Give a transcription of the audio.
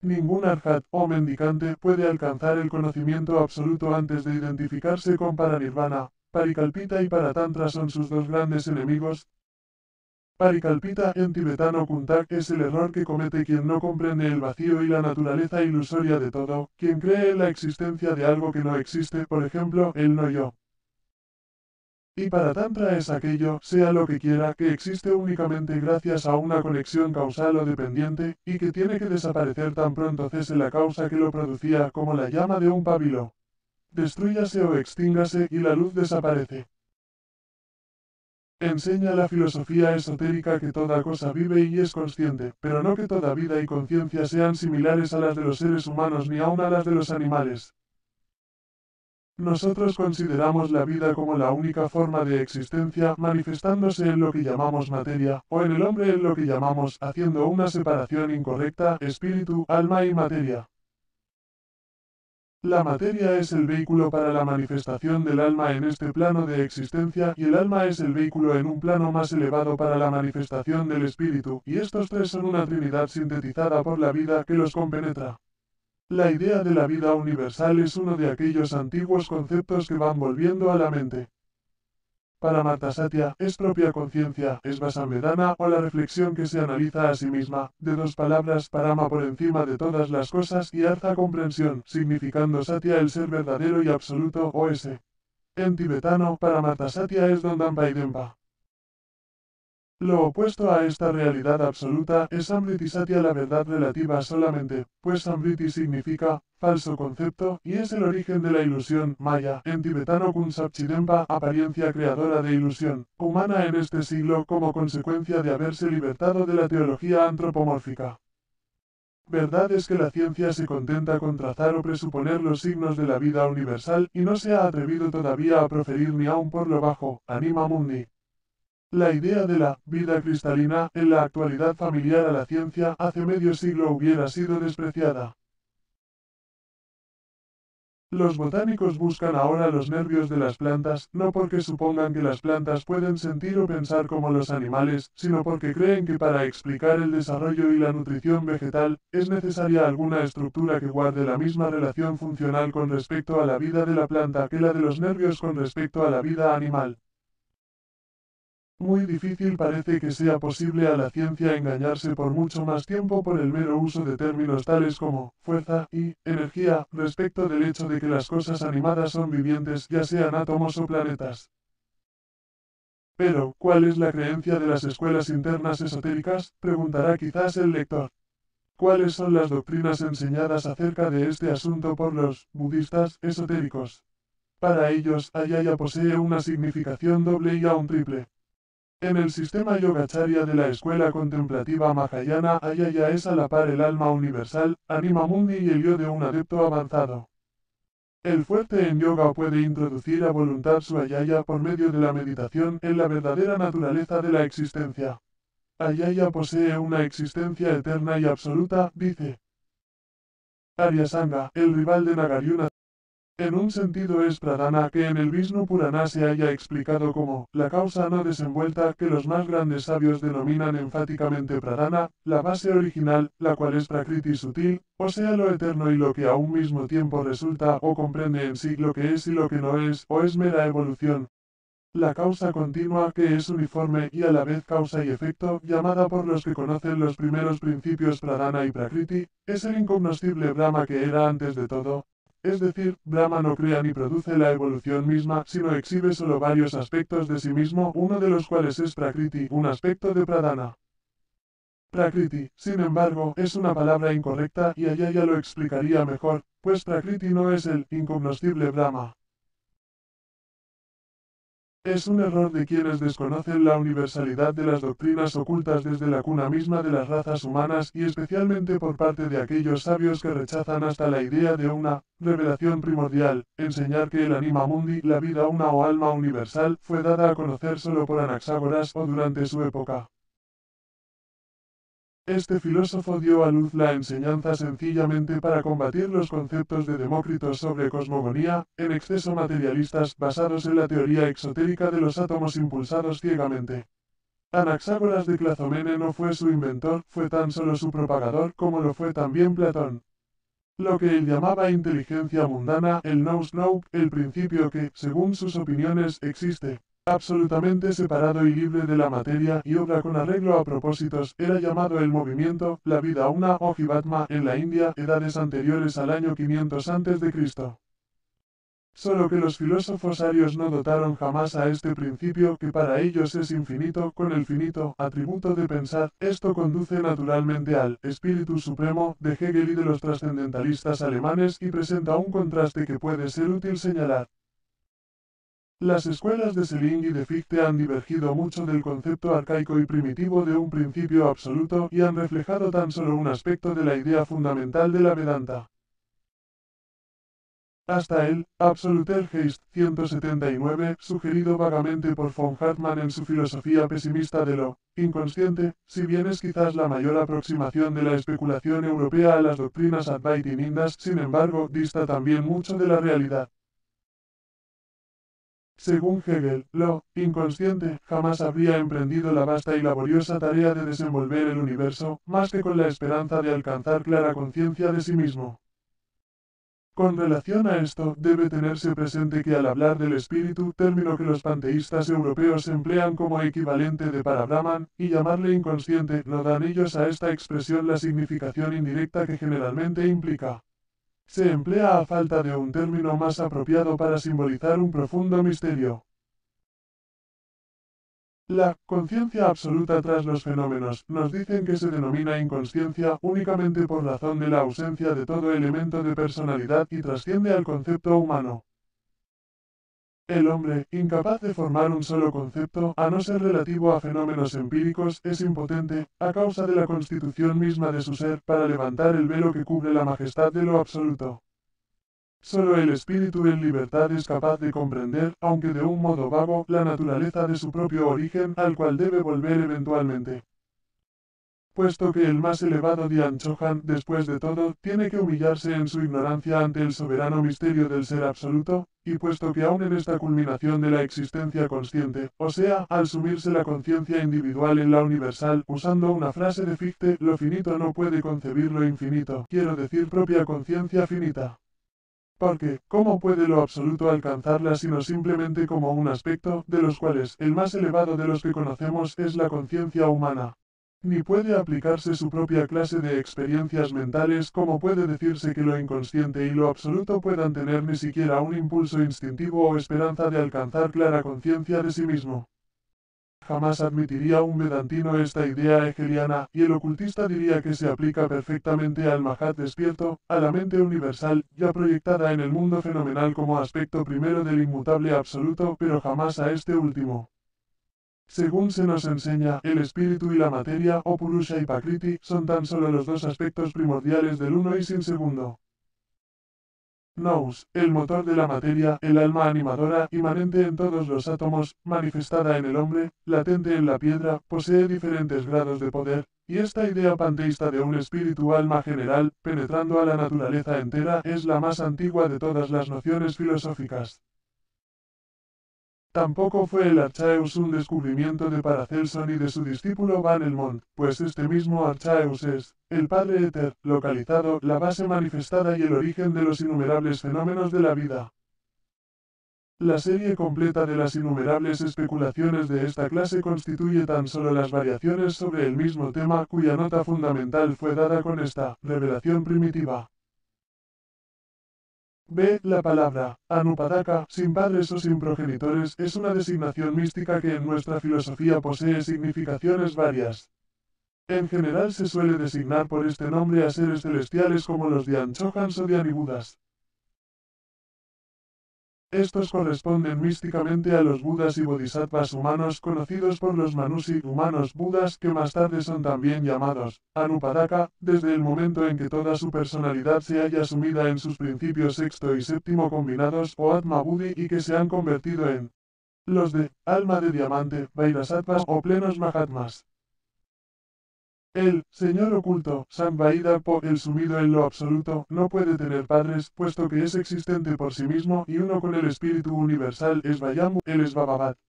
Ningún arhat o mendicante puede alcanzar el conocimiento absoluto antes de identificarse con Paranirvana. Parikalpita y Paratantra son sus dos grandes enemigos. Parikalpita en tibetano Kuntak es el error que comete quien no comprende el vacío y la naturaleza ilusoria de todo, quien cree en la existencia de algo que no existe, por ejemplo, el no yo. Y Paratantra es aquello, sea lo que quiera, que existe únicamente gracias a una conexión causal o dependiente, y que tiene que desaparecer tan pronto cese la causa que lo producía, como la llama de un pabilo. Destrúyase o extíngase y la luz desaparece. Enseña la filosofía esotérica que toda cosa vive y es consciente, pero no que toda vida y conciencia sean similares a las de los seres humanos ni aun a las de los animales. Nosotros consideramos la vida como la única forma de existencia manifestándose en lo que llamamos materia, o en el hombre en lo que llamamos, haciendo una separación incorrecta, espíritu, alma y materia. La materia es el vehículo para la manifestación del alma en este plano de existencia y el alma es el vehículo en un plano más elevado para la manifestación del espíritu, y estos tres son una trinidad sintetizada por la vida que los compenetra. La idea de la vida universal es uno de aquellos antiguos conceptos que van volviendo a la mente. Paramatasatya es propia conciencia, es Vasamvedana o la reflexión que se analiza a sí misma, de dos palabras Parama por encima de todas las cosas y Artha comprensión, significando Satya el ser verdadero y absoluto o ese. En tibetano, Paramatasatya es Dondampa. Lo opuesto a esta realidad absoluta es Samritisatya, la verdad relativa solamente, pues Samriti significa falso concepto y es el origen de la ilusión, Maya, en tibetano Kunsapchidempa, apariencia creadora de ilusión, humana en este siglo como consecuencia de haberse libertado de la teología antropomórfica. Verdad es que la ciencia se contenta con trazar o presuponer los signos de la vida universal y no se ha atrevido todavía a proferir ni aun por lo bajo, anima mundi. La idea de la vida cristalina en la actualidad familiar a la ciencia hace medio siglo hubiera sido despreciada. Los botánicos buscan ahora los nervios de las plantas, no porque supongan que las plantas pueden sentir o pensar como los animales, sino porque creen que para explicar el desarrollo y la nutrición vegetal, es necesaria alguna estructura que guarde la misma relación funcional con respecto a la vida de la planta que la de los nervios con respecto a la vida animal. Muy difícil parece que sea posible a la ciencia engañarse por mucho más tiempo por el mero uso de términos tales como fuerza y energía respecto del hecho de que las cosas animadas son vivientes, ya sean átomos o planetas. Pero, ¿cuál es la creencia de las escuelas internas esotéricas?, preguntará quizás el lector. ¿Cuáles son las doctrinas enseñadas acerca de este asunto por los budistas esotéricos? Para ellos, Ayaya posee una significación doble y aún triple. En el sistema Yogacharya de la escuela contemplativa Mahayana, Ayaya es a la par el alma universal, anima mundi y el yo de un adepto avanzado. El fuerte en yoga puede introducir a voluntad su Ayaya por medio de la meditación en la verdadera naturaleza de la existencia. Ayaya posee una existencia eterna y absoluta, dice Aryasanga, el rival de Nagarjuna. En un sentido es Pradhana que en el Vishnu Purana se haya explicado como la causa no desenvuelta que los más grandes sabios denominan enfáticamente Pradhana, la base original, la cual es Prakriti sutil, o sea lo eterno y lo que a un mismo tiempo resulta o comprende en sí lo que es y lo que no es, o es mera evolución. La causa continua que es uniforme y a la vez causa y efecto, llamada por los que conocen los primeros principios Pradhana y Prakriti, es el incognoscible Brahma que era antes de todo. Es decir, Brahma no crea ni produce la evolución misma, sino exhibe solo varios aspectos de sí mismo, uno de los cuales es Prakriti, un aspecto de Pradhana. Prakriti, sin embargo, es una palabra incorrecta y allá ya lo explicaría mejor, pues Prakriti no es el incognoscible Brahma. Es un error de quienes desconocen la universalidad de las doctrinas ocultas desde la cuna misma de las razas humanas y especialmente por parte de aquellos sabios que rechazan hasta la idea de una revelación primordial, enseñar que el anima mundi, la vida una o alma universal, fue dada a conocer solo por Anaxágoras o durante su época. Este filósofo dio a luz la enseñanza sencillamente para combatir los conceptos de Demócrito sobre cosmogonía, en exceso materialistas, basados en la teoría exotérica de los átomos impulsados ciegamente. Anaxágoras de Clazomene no fue su inventor, fue tan solo su propagador como lo fue también Platón. Lo que él llamaba inteligencia mundana, el nous nouc, el principio que, según sus opiniones, existe, absolutamente separado y libre de la materia y obra con arreglo a propósitos, era llamado el movimiento, la vida una o jivatma en la India, edades anteriores al año 500 a.C. Solo que los filósofos arios no dotaron jamás a este principio que para ellos es infinito, con el finito atributo de pensar. Esto conduce naturalmente al espíritu supremo de Hegel y de los trascendentalistas alemanes y presenta un contraste que puede ser útil señalar. Las escuelas de Schelling y de Fichte han divergido mucho del concepto arcaico y primitivo de un principio absoluto y han reflejado tan solo un aspecto de la idea fundamental de la Vedanta. Hasta el Absoluter Geist 179, sugerido vagamente por von Hartmann en su filosofía pesimista de lo inconsciente, si bien es quizás la mayor aproximación de la especulación europea a las doctrinas advaitin-indas, sin embargo, dista también mucho de la realidad. Según Hegel, lo inconsciente jamás habría emprendido la vasta y laboriosa tarea de desenvolver el universo, más que con la esperanza de alcanzar clara conciencia de sí mismo. Con relación a esto, debe tenerse presente que al hablar del espíritu, término que los panteístas europeos emplean como equivalente de para Brahman, y llamarle inconsciente, no dan ellos a esta expresión la significación indirecta que generalmente implica. Se emplea a falta de un término más apropiado para simbolizar un profundo misterio. La conciencia absoluta tras los fenómenos nos dicen que se denomina inconsciencia únicamente por razón de la ausencia de todo elemento de personalidad y trasciende al concepto humano. El hombre, incapaz de formar un solo concepto, a no ser relativo a fenómenos empíricos, es impotente, a causa de la constitución misma de su ser, para levantar el velo que cubre la majestad de lo absoluto. Solo el espíritu en libertad es capaz de comprender, aunque de un modo vago, la naturaleza de su propio origen, al cual debe volver eventualmente. Puesto que el más elevado Dian Chohan, después de todo, tiene que humillarse en su ignorancia ante el soberano misterio del ser absoluto, y puesto que aún en esta culminación de la existencia consciente, o sea, al sumirse la conciencia individual en la universal, usando una frase de Fichte, lo finito no puede concebir lo infinito, quiero decir propia conciencia finita. Porque, ¿cómo puede lo absoluto alcanzarla sino simplemente como un aspecto, de los cuales el más elevado de los que conocemos es la conciencia humana? Ni puede aplicarse su propia clase de experiencias mentales, como puede decirse que lo inconsciente y lo absoluto puedan tener ni siquiera un impulso instintivo o esperanza de alcanzar clara conciencia de sí mismo. Jamás admitiría un vedantino esta idea hegeliana, y el ocultista diría que se aplica perfectamente al Mahat despierto, a la mente universal, ya proyectada en el mundo fenomenal como aspecto primero del inmutable absoluto, pero jamás a este último. Según se nos enseña, el espíritu y la materia, o Purusha y Prakriti, son tan solo los dos aspectos primordiales del uno y sin segundo. Nous, el motor de la materia, el alma animadora, inmanente en todos los átomos, manifestada en el hombre, latente en la piedra, posee diferentes grados de poder, y esta idea panteísta de un espíritu alma general, penetrando a la naturaleza entera, es la más antigua de todas las nociones filosóficas. Tampoco fue el Archaeus un descubrimiento de Paracelso ni de su discípulo Van Helmont, pues este mismo Archaeus es, el Padre Éter, localizado, la base manifestada y el origen de los innumerables fenómenos de la vida. La serie completa de las innumerables especulaciones de esta clase constituye tan solo las variaciones sobre el mismo tema cuya nota fundamental fue dada con esta revelación primitiva. B. La palabra Anupadaka, sin padres o sin progenitores, es una designación mística que en nuestra filosofía posee significaciones varias. En general se suele designar por este nombre a seres celestiales como los Dhyan Chohans o Dhyanibhudas. Estos corresponden místicamente a los Budas y Bodhisattvas humanos conocidos por los Manusi humanos Budas que más tarde son también llamados Anupadaka, desde el momento en que toda su personalidad se haya sumida en sus principios sexto y séptimo combinados o Atma Buddhi y que se han convertido en los de alma de diamante, Vairasattvas o plenos Mahatmas. El Señor oculto, Samvaida Po, el sumido en lo absoluto, no puede tener padres, puesto que es existente por sí mismo y uno con el espíritu universal es Vayambu, él es Bhabavat.